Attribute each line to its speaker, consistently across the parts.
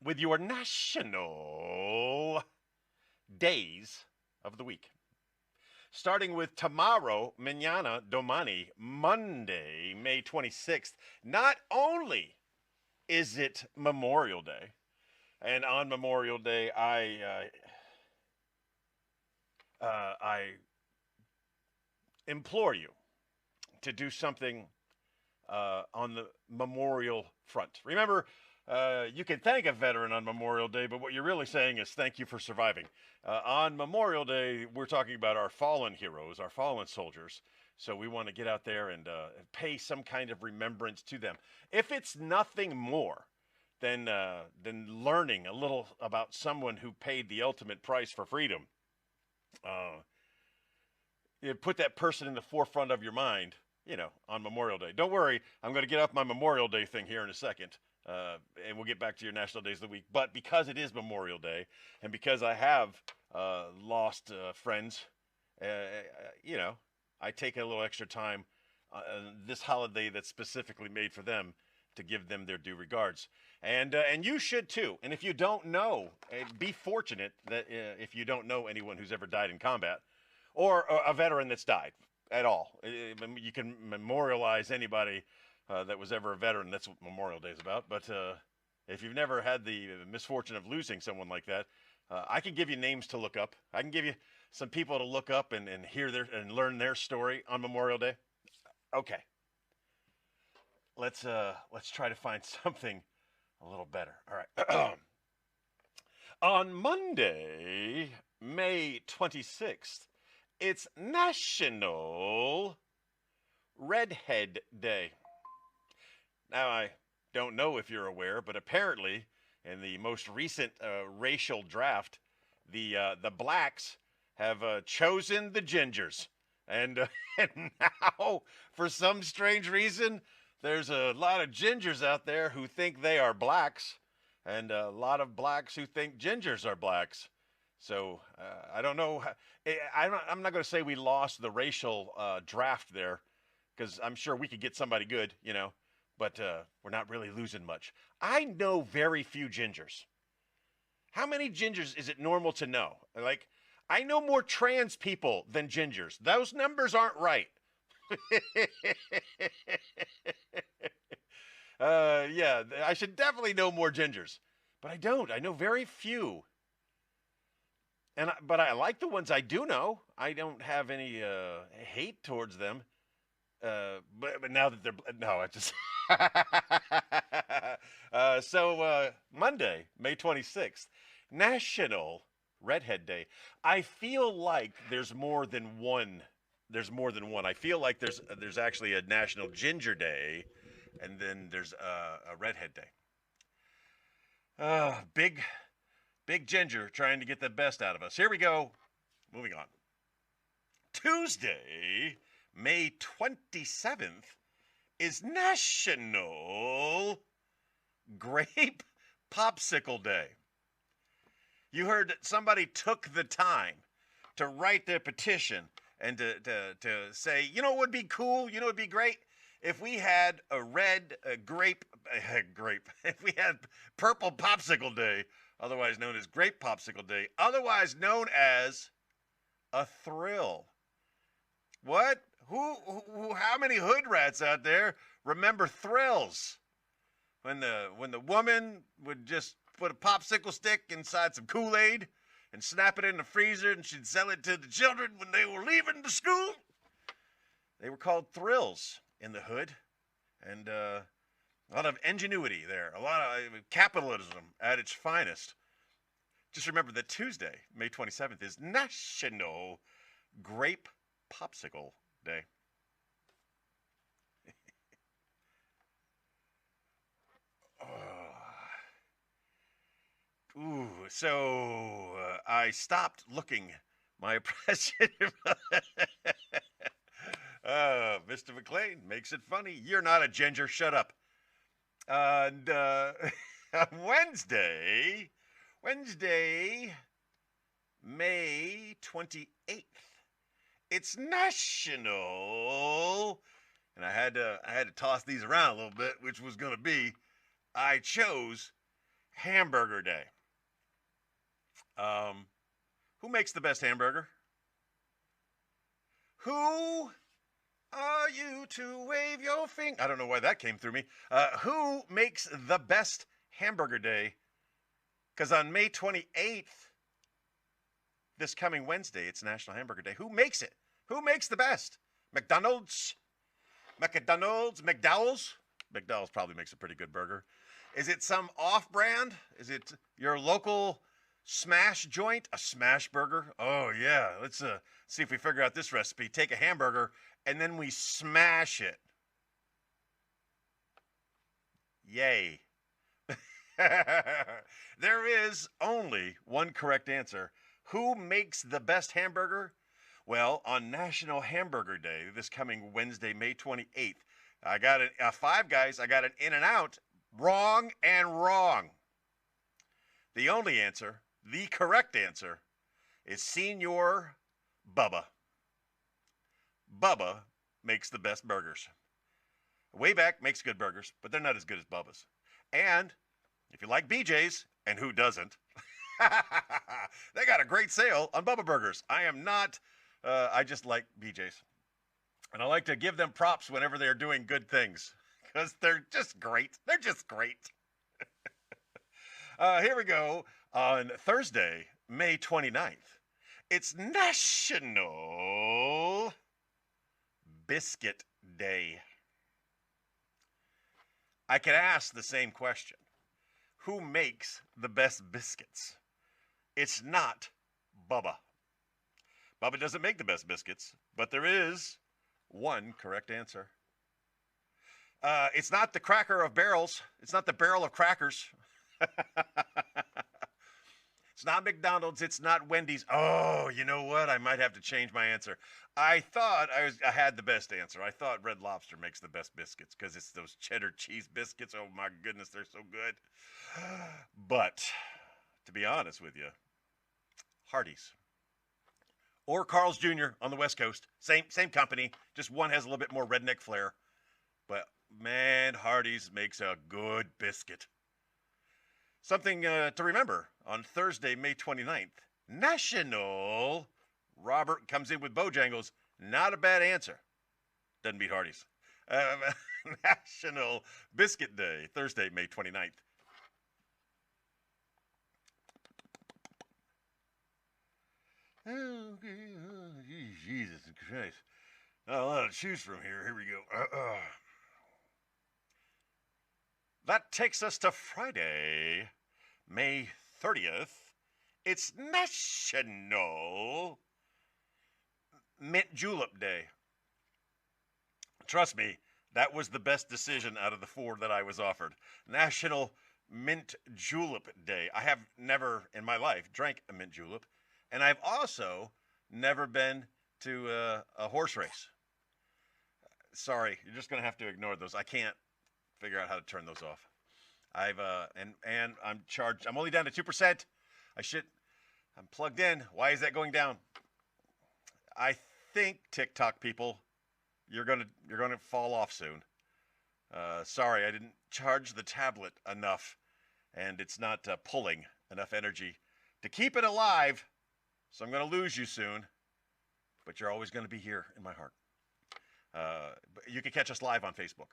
Speaker 1: with your national days of the week. Starting with tomorrow, mañana, domani, Monday, May 26th. Not only is it Memorial Day, and on Memorial Day, I implore you to do something on the memorial front. Remember, you can thank a veteran on Memorial Day, but what you're really saying is thank you for surviving. On Memorial Day, we're talking about our fallen heroes, our fallen soldiers. So we want to get out there and pay some kind of remembrance to them. If it's nothing more than learning a little about someone who paid the ultimate price for freedom, you put that person in the forefront of your mind, on Memorial Day. Don't worry, I'm going to get off my Memorial Day thing here in a second, and we'll get back to your National Days of the Week. But because it is Memorial Day, and because I have lost friends, I take a little extra time this holiday that's specifically made for them to give them their due regards. And you should too. And if you don't know, be fortunate that if you don't know anyone who's ever died in combat, or a veteran that's died at all. You can memorialize anybody that was ever a veteran. That's what Memorial Day is about. But if you've never had the misfortune of losing someone like that, I can give you names to look up. I can give you some people to look up and hear and learn their story on Memorial Day. Okay. Let's try to find something a little better. All right. On Monday, May 26th, it's National Redhead Day. Now, I don't know if you're aware, but apparently in the most recent racial draft, the blacks have chosen the gingers. And, and now, for some strange reason, there's a lot of gingers out there who think they are blacks, and a lot of blacks who think gingers are blacks. So I don't know. I'm not going to say we lost the racial draft there, because I'm sure we could get somebody good, but we're not really losing much. I know very few gingers. How many gingers is it normal to know? Like, I know more trans people than gingers. Those numbers aren't right. Yeah, I should definitely know more gingers, but I don't. I know very few. But I like the ones I do know. I don't have any hate towards them. But now that they're no, I just Monday, May 26th, National Redhead Day. I feel like there's more than one. There's more than one. I feel like there's actually a National Ginger Day, and then there's a Redhead Day. Big Ginger trying to get the best out of us. Here we go. Moving on. Tuesday, May 27th, is National Grape Popsicle Day. You heard that somebody took the time to write their petition and to say, what would be cool? What would be great? If we had a red grape, if we had Purple Popsicle Day, otherwise known as Grape Popsicle Day, otherwise known as a thrill. What? Who how many hood rats out there remember thrills? When the woman would just put a popsicle stick inside some Kool-Aid and snap it in the freezer, and she'd sell it to the children when they were leaving the school. They were called thrills in the hood, and a lot of ingenuity there, a lot of capitalism at its finest. Just remember that Tuesday, May 27th, is National Grape Popsicle Day. So I stopped looking my impression. Mr. McLean makes it funny. You're not a ginger. Shut up. And Wednesday, May 28th. It's National, and I had to toss these around a little bit, which was going to be, I chose Hamburger Day. Who makes the best hamburger? Who are you to wave your finger? I don't know why that came through me. Who makes the best Hamburger Day? Because on May 28th, this coming Wednesday, it's National Hamburger Day. Who makes it? Who makes the best? McDonald's? McDowell's? McDowell's probably makes a pretty good burger. Is it some off-brand? Is it your local smash joint? A smash burger? Oh, yeah. Let's see if we figure out this recipe. Take a hamburger, and then we smash it. Yay. There is only one correct answer. Who makes the best hamburger? Well, on National Hamburger Day, this coming Wednesday, May 28th, I got a Five Guys. I got an In-N-Out. Wrong and wrong. The only answer, the correct answer, is Senor Bubba. Bubba makes the best burgers. Wayback makes good burgers, but they're not as good as Bubba's. And if you like BJ's, and who doesn't, they got a great sale on Bubba Burgers. I just like BJ's. And I like to give them props whenever they're doing good things, because they're just great. They're just great. Here we go. On Thursday, May 29th, it's National Biscuit Day. I could ask the same question. Who makes the best biscuits? It's not Bubba. Bubba doesn't make the best biscuits, but there is one correct answer. It's not the cracker of barrels. It's not the barrel of crackers. It's not McDonald's. It's not Wendy's. Oh, you know what? I might have to change my answer. I thought I had the best answer. I thought Red Lobster makes the best biscuits because it's those cheddar cheese biscuits. Oh, my goodness, they're so good. But to be honest with you, Hardee's or Carl's Jr. on the West Coast, same company, just one has a little bit more redneck flair. But man, Hardee's makes a good biscuit. Something to remember on Thursday, May 29th, National Robert comes in with Bojangles. Not a bad answer. Doesn't beat Hardee's. National Biscuit Day, Thursday, May 29th. Oh, Jesus Christ. Not a lot to choose from here. Here we go. That takes us to Friday, May 30th. It's National Mint Julep Day. Trust me, that was the best decision out of the four that I was offered. National Mint Julep Day. I have never in my life drank a mint julep, and I've also never been to a horse race. Sorry, you're just going to have to ignore those. I can't figure out how to turn those off. And I'm charged. I'm only down to 2%. I'm plugged in. Why is that going down? I think TikTok people, you're gonna fall off soon. Sorry, I didn't charge the tablet enough, and it's not pulling enough energy to keep it alive. So I'm gonna lose you soon, but you're always gonna be here in my heart. You can catch us live on Facebook.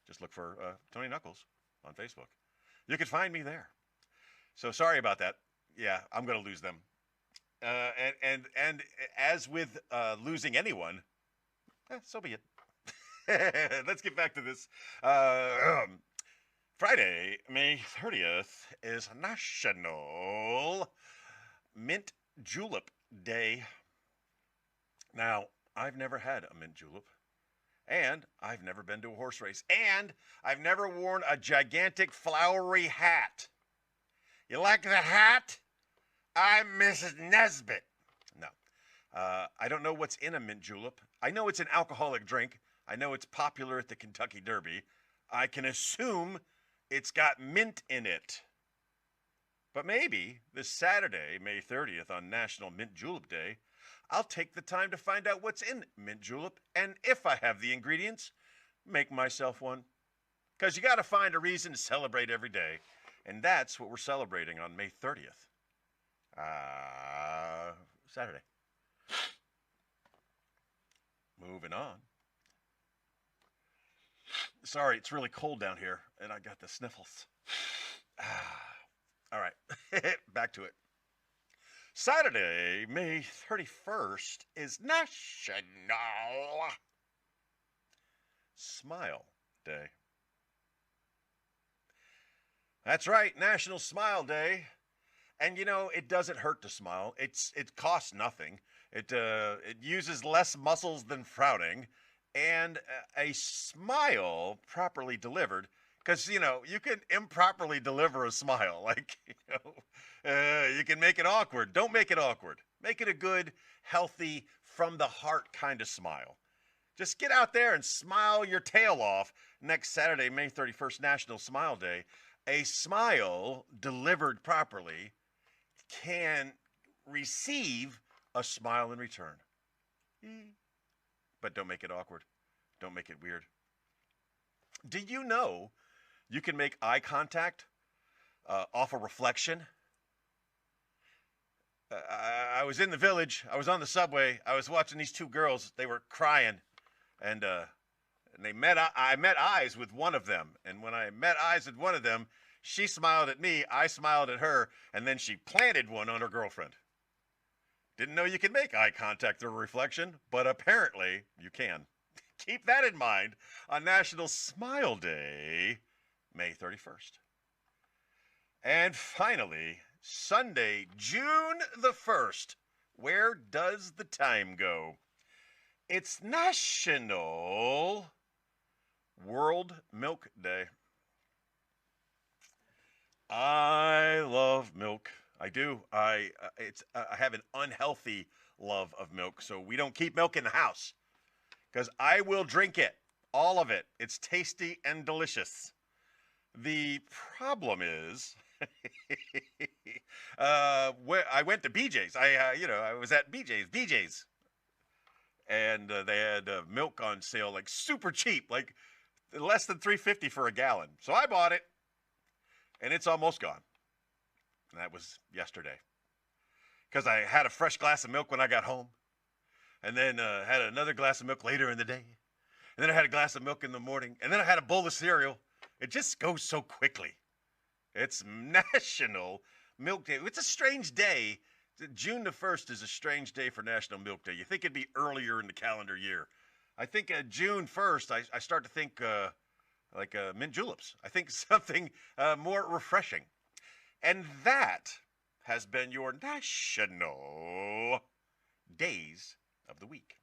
Speaker 1: Just look for Tony Knuckles on Facebook. You can find me there. So sorry about that. Yeah, I'm going to lose them. And as with losing anyone, so be it. Let's get back to this. Friday, May 30th is National Mint Julep Day. Now, I've never had a mint julep. And I've never been to a horse race. And I've never worn a gigantic flowery hat. You like that hat? I'm Mrs. Nesbitt. No. I don't know what's in a mint julep. I know it's an alcoholic drink. I know it's popular at the Kentucky Derby. I can assume it's got mint in it. But maybe this Saturday, May 30th, on National Mint Julep Day, I'll take the time to find out what's in mint julep, and if I have the ingredients, make myself one. Because you got to find a reason to celebrate every day. And that's what we're celebrating on May 30th. Saturday. Moving on. Sorry, it's really cold down here, and I got the sniffles. All right, back to it. Saturday, May 31st is National Smile Day. That's right, National Smile Day. And you know, it doesn't hurt to smile. It costs nothing. It uses less muscles than frowning, and a smile properly delivered, because you know you can improperly deliver a smile. Like you can make it awkward. Don't make it awkward. Make it a good, healthy, from the heart kind of smile. Just get out there and smile your tail off next Saturday, May 31st, National Smile Day. A smile delivered properly can receive a smile in return. But don't make it awkward. Don't make it weird. Do you know you can make eye contact off a reflection? I was in the village. I was on the subway. I was watching these two girls. They were crying, and they met. I met eyes with one of them, and when I met eyes with one of them, she smiled at me. I smiled at her, and then she planted one on her girlfriend. Didn't know you could make eye contact through a reflection, but apparently you can. Keep that in mind on National Smile Day, May 31st. And finally, Sunday, June the 1st. Where does the time go? It's National World Milk Day. I love milk. I do. I have an unhealthy love of milk, so we don't keep milk in the house because I will drink it, all of it. It's tasty and delicious. The problem is, I went to BJ's. I was at BJ's, and they had milk on sale, like super cheap, like less than $3.50 for a gallon. So I bought it, and it's almost gone. And that was yesterday, because I had a fresh glass of milk when I got home, and then had another glass of milk later in the day, and then I had a glass of milk in the morning, and then I had a bowl of cereal. It just goes so quickly. It's National Milk Day. It's a strange day. June the 1st is a strange day for National Milk Day. You think it'd be earlier in the calendar year. I think June 1st, I start to think like mint juleps. I think something more refreshing. And that has been your National Dayz of the Week.